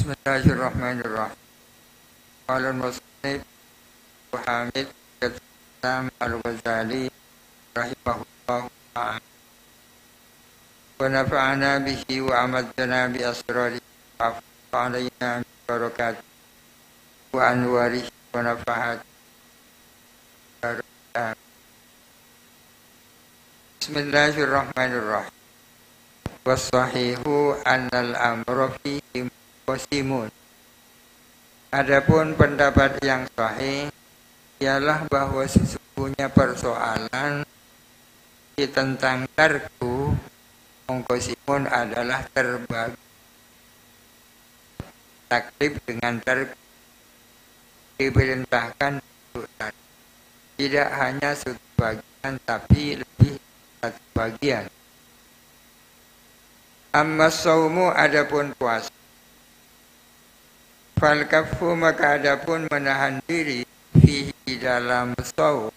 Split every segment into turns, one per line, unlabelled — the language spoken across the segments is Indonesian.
Bismillahirrahmanirrahim. Qala al-musannif Hamid Al Al-Ghazali rahimahullah ta'ala wa nafa'ana bihi wa amadana bi asrari wa alayna min barakati wa anwarihi wa nafahati. Bismillahirrahmanirrahim. Wassahihu annal amra fihi qasimun. Adapun pendapat yang sahih ialah bahwa sesungguhnya persoalan tentang tarku qasimun adalah terbagi. Taklif dengan tarku diperintahkan untuk tarku. Tidak hanya satu bagian tapi lebih satu bagian. Amma saumu adapun puasa, fal kafu maka adapun menahan diri fihi dalam saum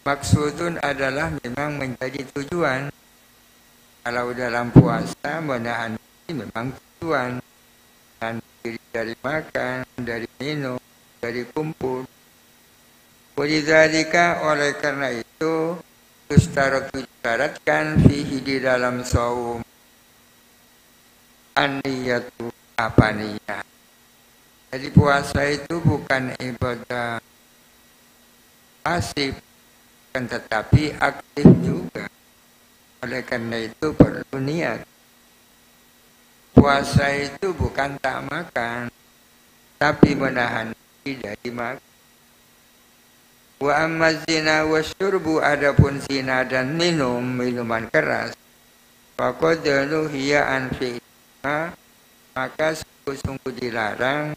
maksudun adalah memang menjadi tujuan. Kalau dalam puasa menahan diri memang tujuan, menahan diri dari makan, dari minum, dari kumpul. Walidzalika oleh karena itu disyaratkan fihi di dalam saum an-niyatu apa niat. Jadi puasa itu bukan ibadah pasif, tetapi aktif juga. Oleh karena itu perlu niat. Puasa itu bukan tak makan, tapi menahan diri dari makan. Wa amma zina wa syurbu adapun zina dan minum, minuman keras. Faqad nuhiya an maka sungguh-sungguh dilarang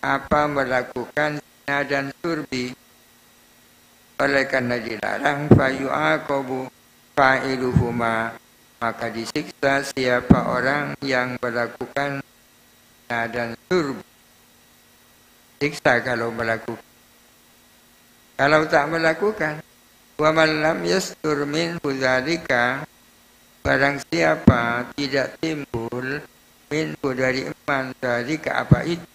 apa melakukan zina dan surbi. Oleh karena dilarang fayu'aqabu fa'iluhuma, maka disiksa siapa orang yang melakukan zina dan surbi. Siksa kalau melakukan. Kalau tak melakukan, wa man lam yastur min dzalika, barang siapa tidak timbul minhu dari iman dari apa itu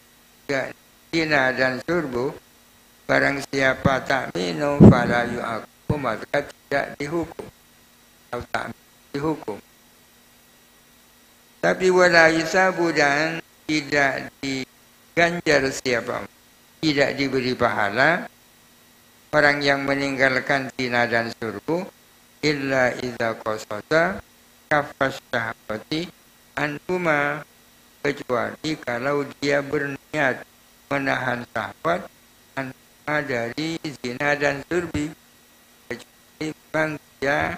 zina dan surbu, barang siapa tak minum fala yu'aqabu maka tidak dihukum atau tak dihukum. Tapi wala yusabu dan tidak diganjar siapa, tidak diberi pahala orang yang meninggalkan zina dan surbu illa idza qasada kafas syahwati antuma, kecuali kalau dia berniat menahan syahwat antuma dari zina dan surbi, kecuali memang dia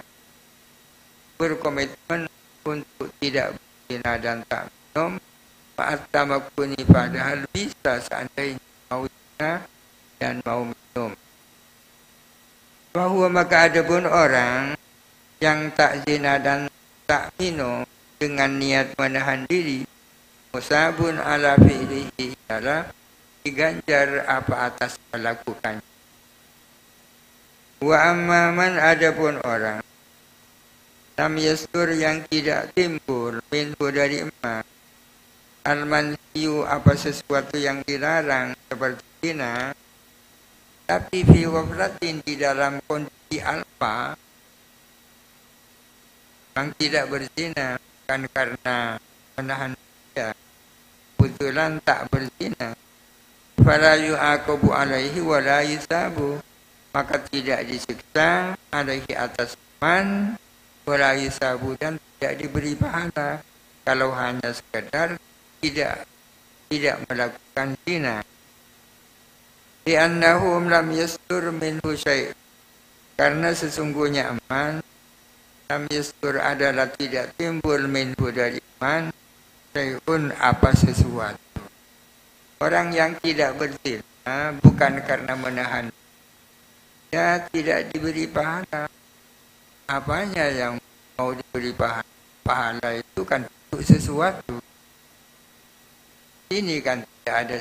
berkomitmen untuk tidak berzina dan tak minum ma'atamakuni, padahal bisa seandainya mau zina dan mau minum. Bahwa maka adapun orang yang tak zina dan tak minum dengan niat menahan diri, musabun ala fi'lihi, adalah diganjar apa atas melakukan. Wa amman adapun orang lam yastur yang tidak timbul minhu dari emas al-manhiyu apa sesuatu yang dilarang seperti zina, tapi fi waflatin di dalam kondisi alfa, yang tidak berzina bukan karena menahan dia, kebetulan tak berzina, fala yu'aqabu alaihi wa la yusabu, maka tidak disiksa alaihi atas man, wa la yusabu dan tidak diberi pahala kalau hanya sekedar tidak melakukan zina. Li'annahum lam yastur minhu syai', karena sesungguhnya aman lam yastur adalah tidak timbul minhu dari iman syai'un apa sesuatu. Orang yang tidak berzina bukan karena menahan, dia tidak diberi pahala. Apanya yang mau diberi pahala? Pahala itu kan untuk sesuatu. Ini kan tidak ada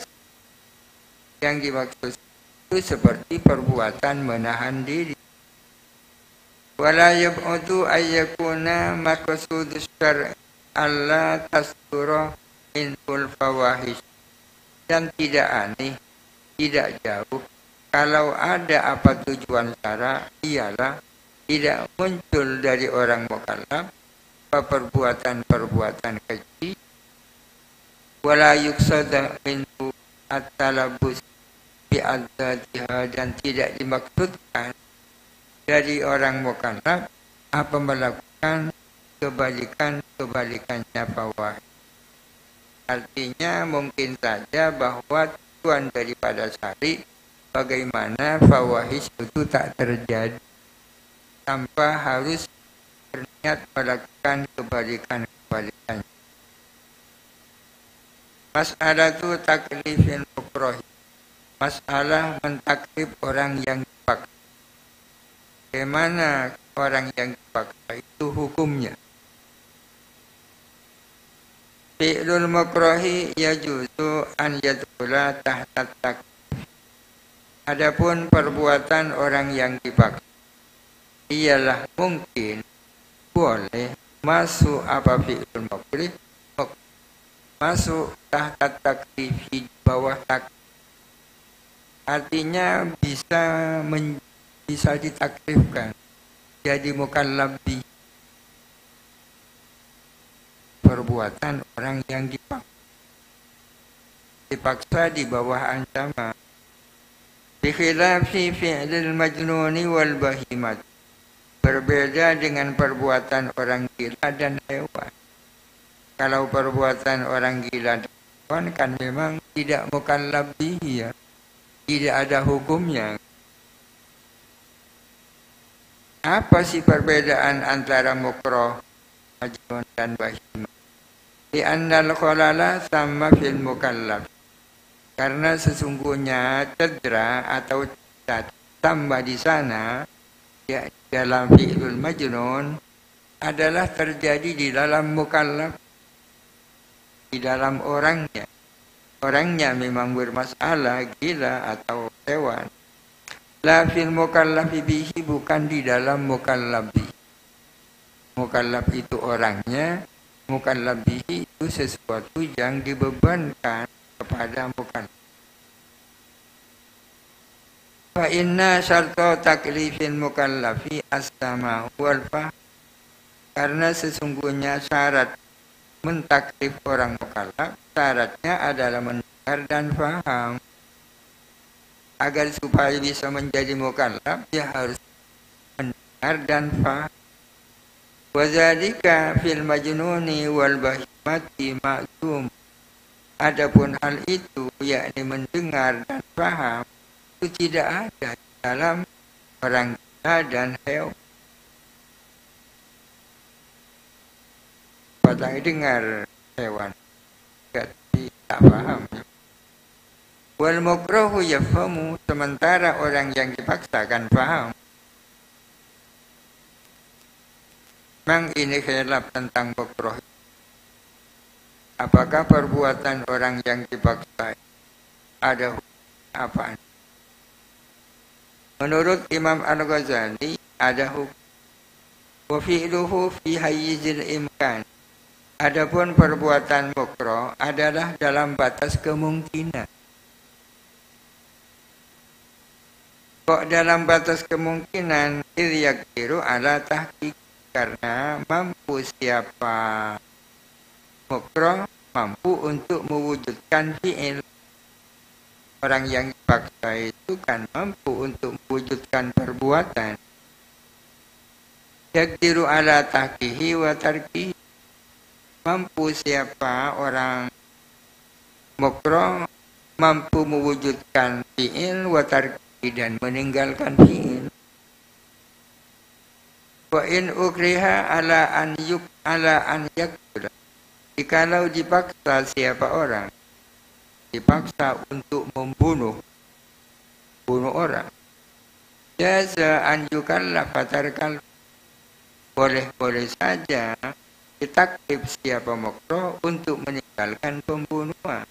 yang dimaksud itu seperti perbuatan menahan diri. Wala yab'udu ayyakuna maqsudus syar'i alla tasdura minhul fawahish, dan tidak aneh, tidak jauh kalau ada apa tujuan syara, ialah tidak muncul dari orang mukallaf perbuatan-perbuatan keji, wala yuqsada minhu at-talabus bi'adzatiha, dan tidak dimaksudkan dari orang mukallaf apa melakukan kebalikannya fawahish. Artinya mungkin saja bahwa tujuan daripada syari bagaimana fawahish itu tak terjadi tanpa harus berniat melakukan kebalikannya. Masalah itu taklifin mukroh, masalah mentaklif orang yang dipaksa. Bagaimana orang yang dipaksa itu hukumnya? Fi'lul mukrohi yajuzu an yadkhula tahta taklif. Adapun perbuatan orang yang dipaksa, ialah mungkin boleh masuk apa fi'lul mukroh, masuk tahta taklif, di bawah taklif. Artinya bisa ditaklifkan jadi mukallaf bi perbuatan orang yang dipaksa di bawah ancaman. Bi khilafi fi'lil majnuni wal bahimat, berbeda dengan perbuatan orang gila dan hewan. Kalau perbuatan orang gila dan hewan kan memang tidak mukallaf bihi, ya, tidak ada hukumnya. Apa sih perbedaan antara mukroh, majnun dan bahimah? Di annal khalala sama fil mukallaf, karena sesungguhnya cedera atau cacat tambah di sana, ya, dalam fi'lul majnun adalah terjadi di dalam mukallaf, di dalam orangnya. Orangnya memang bermasalah, gila atau hewan. La fil mukallafi bihi, bukan di dalam mukallaf bihi. Mukallaf itu orangnya, mukallaf bihi itu sesuatu yang dibebankan kepada mukallaf. Fa inna syarta taklifil mukallafi as-sama wal fahm, karena sesungguhnya syarat mentaklif orang mukallaf, syaratnya adalah mendengar dan faham. Agar supaya bisa menjadi mukallaf, dia harus mendengar dan faham. Wa dzalika fil majnuni wal bahimati ma'zum. Adapun hal itu, yakni mendengar dan faham, itu tidak ada dalam orang gila dan hewan. Batang dengar hewan, tidak paham. Wal mukrohu yafhamu, sementara orang yang dipaksakan paham. Memang ini khilaf tentang mukroh. Apakah perbuatan orang yang dipaksa ada apa? Menurut Imam Al-Ghazali ada hukum. Wa fi'luhu fi hayyizil imkan. Adapun perbuatan mukroh adalah dalam batas kemungkinan. Kok dalam batas kemungkinan? Idh yakdiru ala tahqiq, karena mampu siapa mukroh mampu untuk mewujudkan fi'il. Orang yang dipaksa itu kan mampu untuk mewujudkan perbuatan. Yakdiru ala tahqihi wa tarkihi, mampu siapa orang mukroh mampu mewujudkan fi'il wa tarkihi, dan meninggalkan fi'il. Wa in ukriha ala an yakula, jikalau dipaksa siapa orang, dipaksa untuk membunuh orang, jaza an yukallafa tarkal, boleh saja ditaklif siapa mukroh untuk meninggalkan pembunuhan.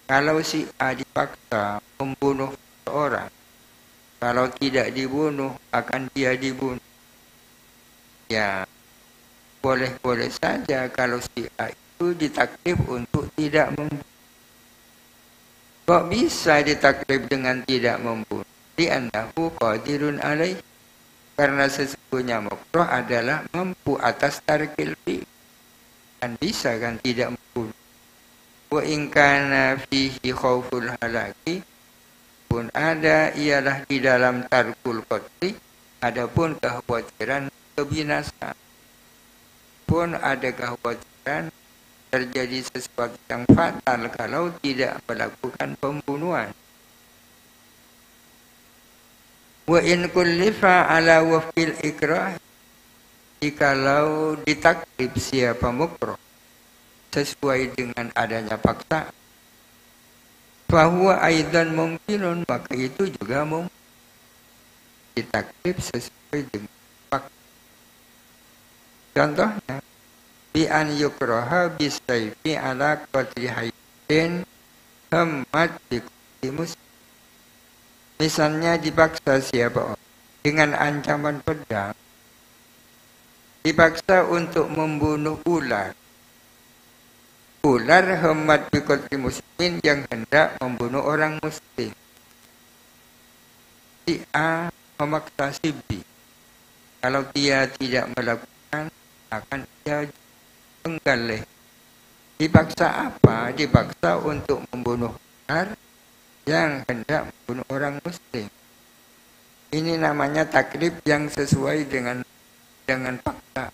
Kalau si A dipaksa membunuh orang, kalau tidak dibunuh akan dia dibunuh, ya boleh saja kalau si A itu itu ditaklif untuk tidak membunuh. Kok bisa ditaklif dengan tidak membunuh? Li'annahu qadirun alaih. Karena sesungguhnya makruh adalah mampu atas tarkil fi'il. Kan bisa kan tidak membunuh. Wa in kana fihi khauful halaki, pun ada ialah di dalam tarkul qatli, adapun kekhawatiran kebinasaan. Pun ada kekhawatiran terjadi sesuatu yang fatal kalau tidak melakukan pembunuhan. Wa in kullifa ala wafil ikrah, jikalau ditaklif siapa mukroh sesuai dengan adanya paksa, fahuwa aidan mungkinun, maka itu juga mungkin ditaklif sesuai dengan paksa. Contohnya, bi an yukraha bisayfi ala qatli hayyin hamad biqtimus. Misalnya dipaksa siapa orang dengan ancaman pedang, dipaksa untuk membunuh ular. Ular hamad biqatli muslimin, yang hendak membunuh orang muslim. Si A memaksa si B. Kalau dia tidak melakukan, akan dia penggal. Dipaksa apa? Dipaksa untuk membunuh ular yang hendak membunuh orang muslim. Ini namanya taklif yang sesuai dengan paksa.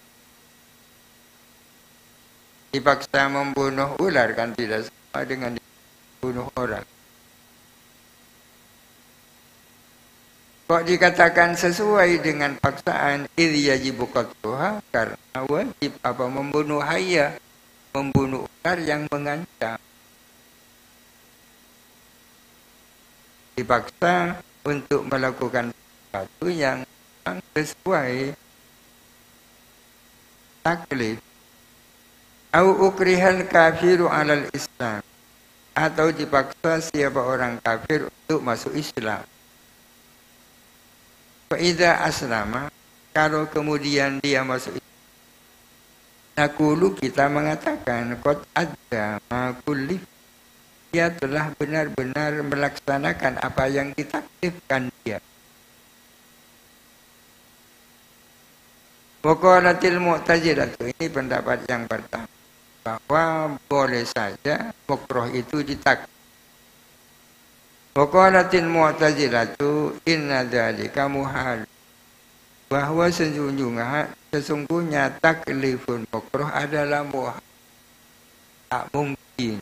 Dipaksa membunuh ular kan tidak sama dengan membunuh orang. Kok dikatakan sesuai dengan paksaan? Idh yajibu qatluha, karena wajib apa membunuh hayya, membunuh ular yang mengancam. Dipaksa untuk melakukan sesuatu yang sesuai taklif. Au ukrihal kafiru alal Islam, atau dipaksa siapa orang kafir untuk masuk Islam. Fa idza aslama, kalau kemudian dia masuk Islam, naqulu, kita mengatakan qad adda ma kullif, dia telah benar-benar melaksanakan apa yang ditaklifkan dia. Waqalatil Mu'tazilah, ini pendapat yang pertama, bahwa boleh saja makruh itu ditaklif. Waqalatil Mu'tazilah, inna dzalika muhal, bahwa sesungguhnya taklifun makruh adalah muhal, tak mungkin.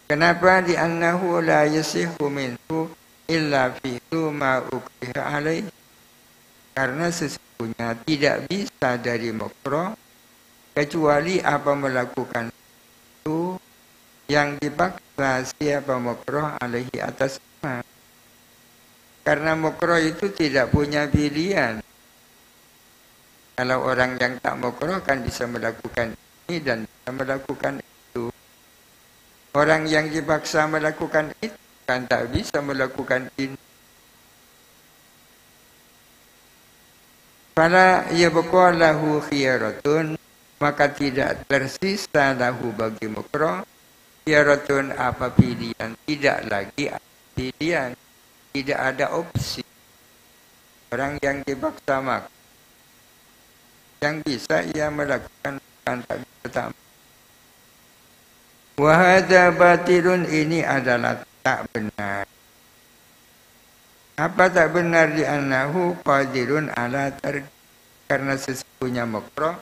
Kenapa? Li'annahu la yasihu minhu illa fi'lu ma ukriha alaih. Karena sesungguhnya tidak bisa dari makruh kecuali apa melakukan itu yang dipaksa siapa makruh alaihi atas ma. Karena makruh itu tidak punya pilihan. Kalau orang yang tak makruh kan bisa melakukan ini dan bisa melakukan itu. Orang yang dipaksa melakukan itu kan tak bisa melakukan ini. Fala yabqa lahu khiyaratun, maka tidak tersisa lahu bagi makruh khiyaratun apa pilihan, tidak lagi pilihan, tidak ada opsi. Orang yang dipaksa makruh, yang bisa ia melakukan kan tak bisa. Wahada batilun, ini adalah tak benar. Apa tak benar? Li'annahu qadirun ala tark, karena sesungguhnya makruh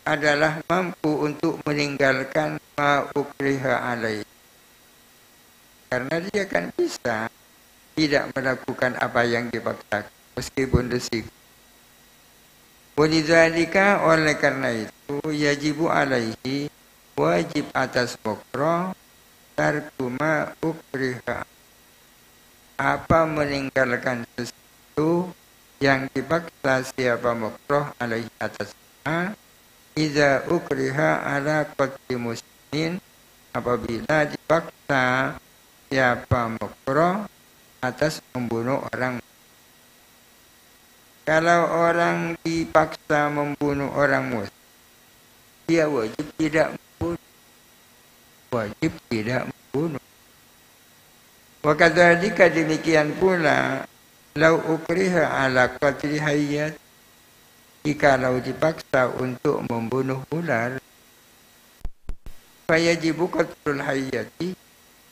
adalah mampu untuk meninggalkan ma ukriha alaih. Karena dia kan bisa tidak melakukan apa yang dipaksa meskipun risiko. Walidzalika, oleh karena itu, yajibu alaihi, wajib atas makruh, tarkuma ukriha, apa meninggalkan sesuatu yang dipaksa siapa makruh alaihi atas ma, idza ukriha ala qatli muslimin, apabila dipaksa siapa makruh atas membunuh orang. Kalau orang dipaksa membunuh orang muslim, dia wajib tidak membunuh. wajib tidak membunuh. Wa kadzalika demikian pula lau ukriha ala qatli hayyat, jikalau dipaksa untuk membunuh ular, fayajibu qatlul hayyati,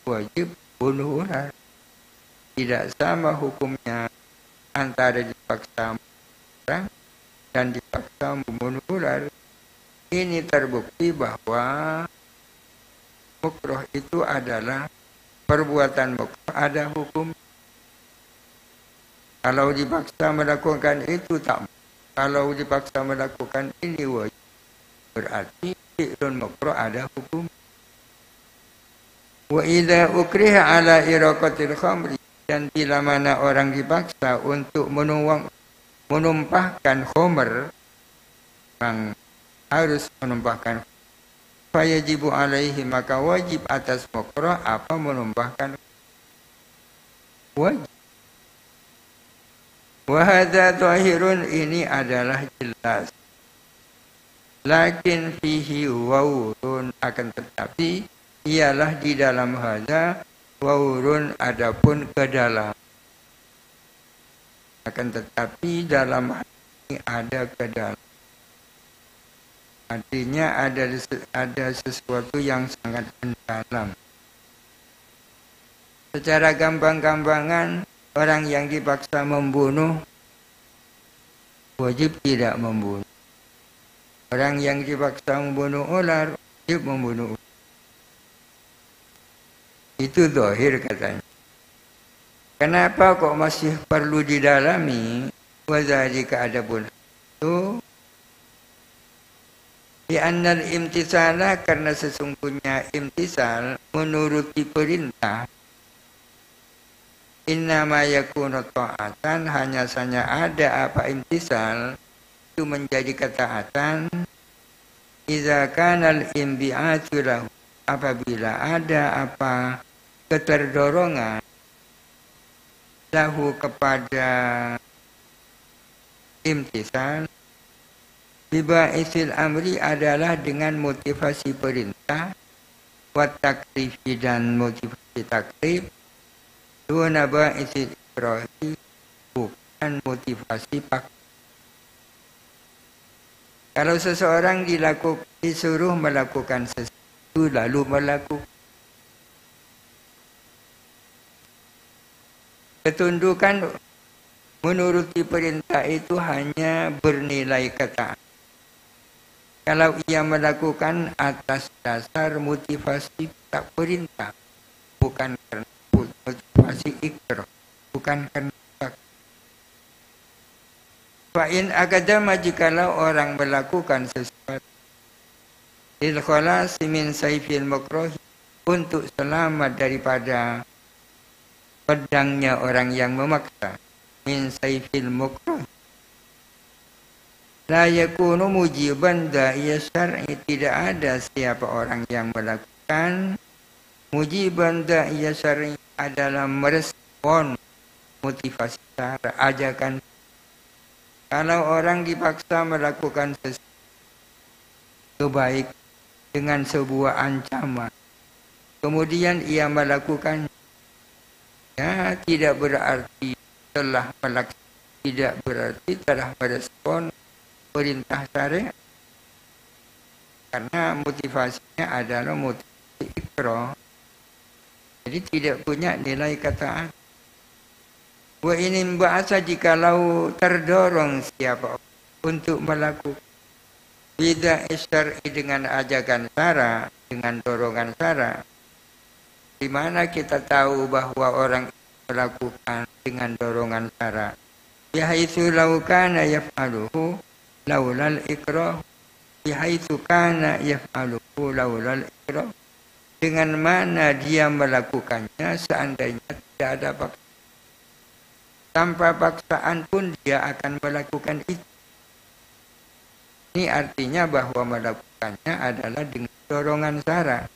wajib bunuh ular. Tidak sama hukumnya antara dipaksa orang dan dipaksa membunuh ular. Ini terbukti bahwa makruh itu adalah perbuatan makruh, ada hukum. Kalau dipaksa melakukan itu tak. Kalau dipaksa melakukan ini wajib. Berarti fi'lun makruh ada hukum. Wa idza ukriha ala iraqatil khamri, dan bila mana orang dipaksa untuk menumpahkan khamr, yang harus menumpahkan, fayajibu alaihi, maka wajib atas makruh apa menumpahkan, wajib. Wa hadza zahirun, ini adalah jelas. Lakin fihi wawrun, akan tetapi ialah di dalam hadza wawrun, adapun ke dalam. Akan tetapi dalam ini ada ke dalam. Artinya ada sesuatu yang sangat mendalam. Secara gampang-gampangan, orang yang dipaksa membunuh wajib tidak membunuh. Orang yang dipaksa membunuh ular wajib membunuh ular. Itu zahir katanya. Kenapa kok masih perlu didalami? Wa dzalika adapun itu di annal imtisala, karena sesungguhnya imtisal menuruti perintah, innama yakunu ta'atan, hanya saja ada apa imtisal itu menjadi ketaatan, idza kana al-imbi'atu lahu, apabila ada apa keterdorongan lahu kepada imtisal, biba'isil amri adalah dengan motivasi perintah, wa takrifi dan motivasi takrif, duna ba'isil ikrahi, bukan motivasi paksa. Kalau seseorang disuruh melakukan sesuatu lalu melakukan, ketundukan menuruti perintah itu hanya bernilai ketaatan kalau ia melakukan atas dasar motivasi tak perintah, bukan karena motivasi ikrah, bukan karena paksa. Fa'in akadama, jikalau orang melakukan sesuatu lil khalasi min saifil makruh, untuk selamat daripada pedangnya orang yang memaksa, min saifil makruh, la yakunu mujiban da'iya syar'i, tidak ada siapa orang yang melakukan mujiban da'iya syar'i, adalah merespon motivasi syara, ajakan. Kalau orang dipaksa melakukan sesuatu baik dengan sebuah ancaman, kemudian ia melakukan, ya tidak berarti telah melaksanakan, tidak berarti telah merespon perintah syariat, karena motivasinya adalah motivasi ikrah, jadi tidak punya nilai ketaatan. Wa ini bahasa, jikalau terdorong siapa untuk melakukan bida syar'i dengan ajakan syara, dengan dorongan syara, di mana kita tahu bahwa orang melakukan dengan dorongan syara, bihaitsu law kana yaf'aluhu laulal ikrah, bihaitsu kana yaf'aluhu laulal ikrah, dengan mana dia melakukannya seandainya tidak ada paksa. Tanpa paksaan pun dia akan melakukan itu. Ini artinya bahwa melakukannya adalah dengan dorongan syara.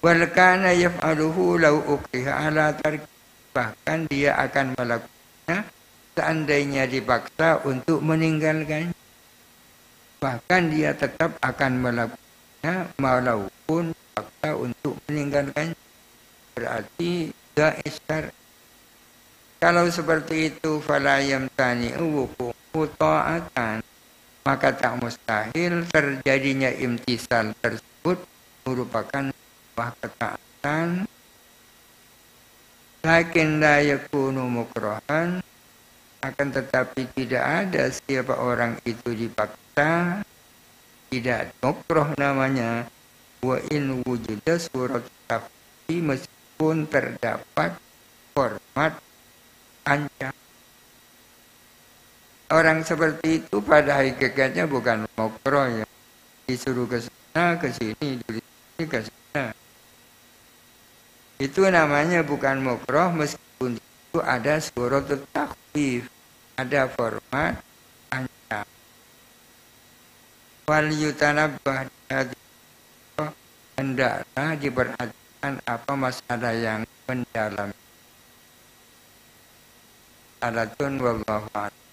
Wal kana yaf'aluhu law ukriha ala tarki, bahkan dia akan melakukannya seandainya dipaksa untuk meninggalkannya. Bahkan dia tetap akan melakukannya walaupun dipaksa untuk meninggalkan, berarti jaiz syar'i. Kalau seperti itu fala yamtani'u wuqu'u ta'atan, maka tak mustahil terjadinya imtisal tersebut merupakan sebuah ketaatan. Lakin la yakunu mukrohan, akan tetapi tidak ada siapa orang itu dipaksa, tidak mukroh namanya. Wa in wujuda surat tafsir, meskipun terdapat format ancam. Orang seperti itu pada hakikatnya bukan mukroh ya. Disuruh ke sana, ke sini, dari sini ke sana. Itu namanya bukan mukroh, meskipun itu ada surat takhfif, ada format ancam. Wal yutanabbah, hendaklah diperhatikan apa masalah yang mendalam. Alatun wallahu a'lam.